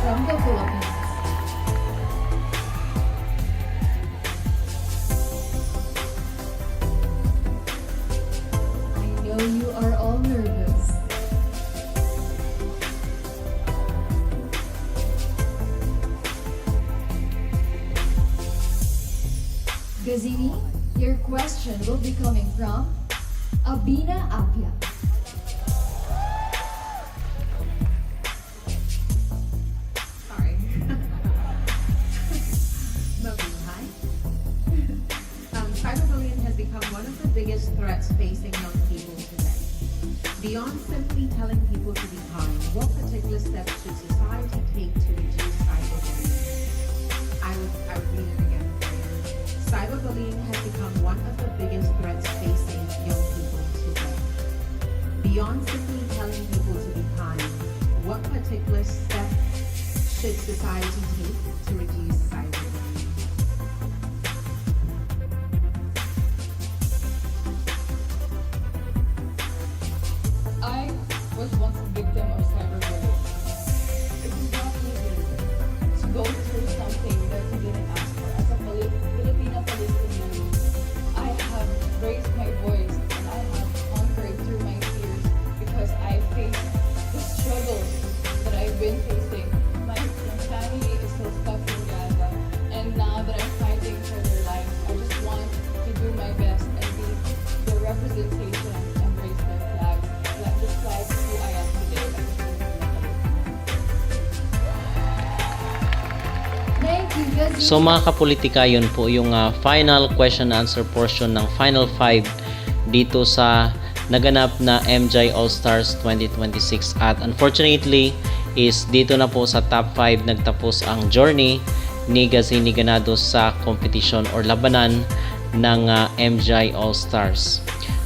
from the Philippines. I know you are all nervous. Gazini, your question will be coming from Abina Apia. Sorry. Mabuhay. Cyberbullying has become one of the biggest threats facing young people today. Beyond simply telling people to be kind, what particular steps should society take to reduce cyberbullying? I would read it again for you. Cyberbullying has become one of the biggest threats facing young people today. Beyond simply telling people to be kind, what particular steps should society take to reduce cyberbullying? I was once a victim of cyberbullying. It is not easy to go through something that you didn't ask for. As a Filipina Palestinian, I have raised my voice and I have conquered through my fears because I faced the struggles that I've been facing. My family is still stuck in Gaza, and now that I'm fighting for their lives, I just want to do my best and be the representation and raise their flag. Like just like who I am today. Thank you, Gazini. So mga kapolitika, yun po yung final question and answer portion ng Final 5 dito sa naganap na MJ All-Stars 2026. At unfortunately is dito na po sa top 5 nagtapos ang journey ni Gazini Ganados sa competition or labanan ng MJ All-Stars.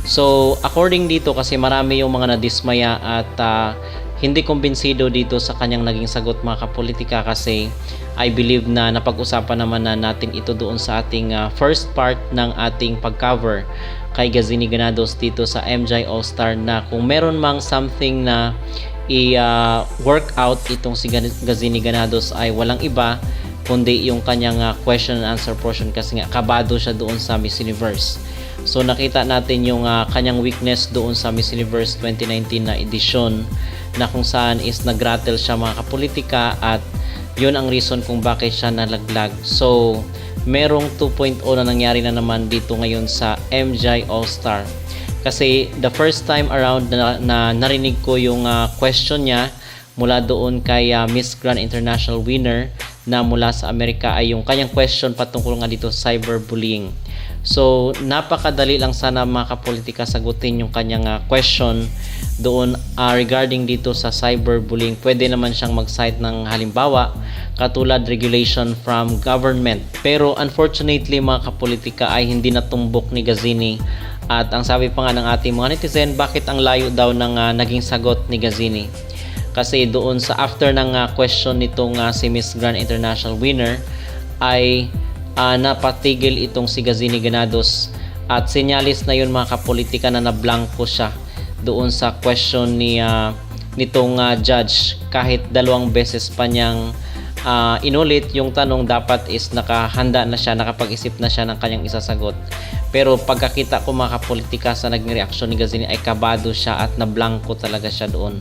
So according dito, kasi marami yung mga nadismaya at hindi kumbinsido dito sa kanyang naging sagot mga kapolitika, kasi I believe na napag-usapan naman na natin ito doon sa ating first part ng ating pag-cover kay Gazini Ganados dito sa MJ All-Star, na kung meron mang something na i-work out itong si Gazini Ganados ay walang iba kundi yung kanyang question and answer portion, kasi nga kabado siya doon sa Miss Universe. So nakita natin yung kanyang weakness doon sa Miss Universe 2019 na edisyon, na kung saan is nagrattle siya mga kapolitika, at yun ang reason kung bakit siya nalaglag. So merong 2.0 na nangyari na naman dito ngayon sa MJ All-Star, kasi the first time around na narinig ko yung question niya mula doon kay Miss Grand International winner na mula sa Amerika, ay yung kanyang question patungkol nga dito sa cyberbullying. So napakadali lang sana mga kapolitika sagutin yung kanyang question doon regarding dito sa cyberbullying. Pwede naman siyang mag-cite ng halimbawa katulad regulation from government, pero unfortunately mga kapolitika ay hindi natumbok ni Gazini. At ang sabi pa nga ng ating mga netizen, bakit ang layo daw ng naging sagot ni Gazini? Kasi doon sa after ng question nitong si Miss Grand International winner ay napatigil itong si Gazini Ganados, at sinyalis na yun mga kapolitika na nablangko siya doon sa question nitong judge, kahit 2 beses pa niyang inulit yung tanong. Dapat is nakahanda na siya, nakapag-isip na siya ng kanyang isasagot, pero pagkakita ko mga kapolitika sa naging reaksyon ni Gazini ay kabado siya at nablangko talaga siya doon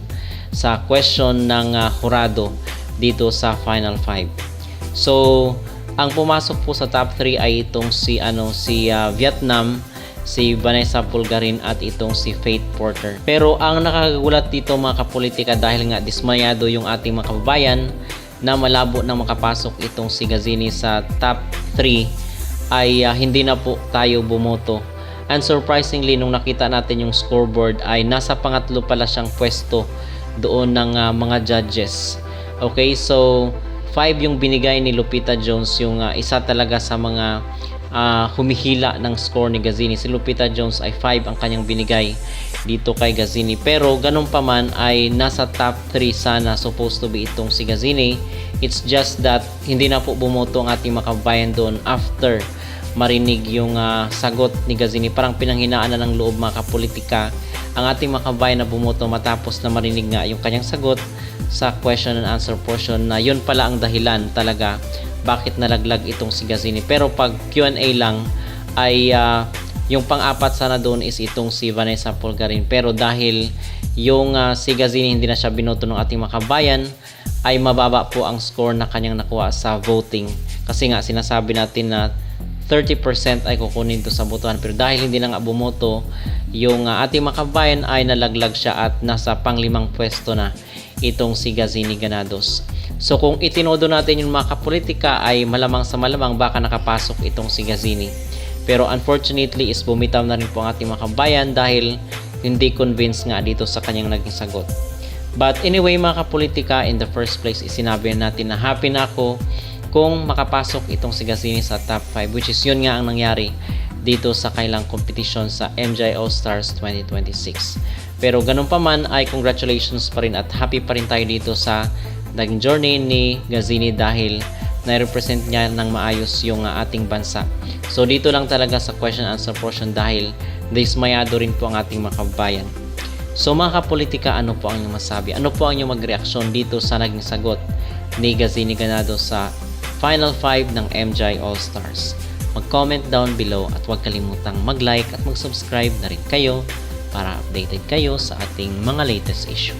sa question ng hurado dito sa Final 5. So ang pumasok po sa top 3 ay itong si Vietnam, si Vanessa Pulgarin at itong si Faith Porter. Pero ang nakakagulat dito mga kapolitika, dahil nga dismayado yung ating mga kababayan na malabo na makapasok itong si Gazini sa top 3, ay hindi na po tayo bumoto. And surprisingly, nung nakita natin yung scoreboard ay nasa pangatlo pala siyang pwesto doon ng mga judges. Okay, so 5 yung binigay ni Lupita Jones, yung isa talaga sa mga humihila ng score ni Gazini. Si Lupita Jones ay 5 ang kanyang binigay dito kay Gazini, pero ganun pa man ay nasa top 3 sana supposed to be itong si Gazini. It's just that hindi na po bumoto ang ating mga kababayan doon after marinig yung sagot ni Gazini. Parang pinanghinaan na ng loob mga kapolitika ang ating mga kabayan na bumoto matapos na marinig nga yung kanyang sagot sa question and answer portion na yun pala ang dahilan talaga bakit nalaglag itong si Gazini. Pero pag Q&A lang ay yung pang-apat sana doon is itong si Vanessa Pulgarin. Pero dahil yung si Gazini hindi na siya binoto ng ating mga kabayan, ay mababa po ang score na kanyang nakuha sa voting. Kasi nga sinasabi natin na 30% ay kukunin to sa botohan. Pero dahil hindi na nga bumoto yung ating mga kabayan ay nalaglag siya at nasa pang-5 pwesto na itong si Gazini Granados. So kung itinodo natin yung mga kapolitika ay malamang sa malamang baka nakapasok itong si Gazini. Pero unfortunately is bumitaw na rin po ang ating mga kabayan dahil hindi convinced nga dito sa kanyang naging sagot. But anyway mga kapolitika, in the first place isinabi natin na happy na ako kung makapasok itong si Gazini sa top 5, which is yun nga ang nangyari dito sa kailang competition sa MJ All-Stars 2026. Pero ganun pa man ay congratulations pa rin at happy pa rin tayo dito sa naging journey ni Gazini dahil na-represent niya ng maayos yung ating bansa. So dito lang talaga sa question and answer portion dahil dismayado rin po ang ating mga kabayan. So mga kapolitika, ano po ang inyong masabi? Ano po ang inyong magreaksyon dito sa naging sagot ni Gazini Granados sa Final 5 ng MJ All-Stars? Mag-comment down below at huwag kalimutang mag-like at mag-subscribe na rin kayo para updated kayo sa ating mga latest issue.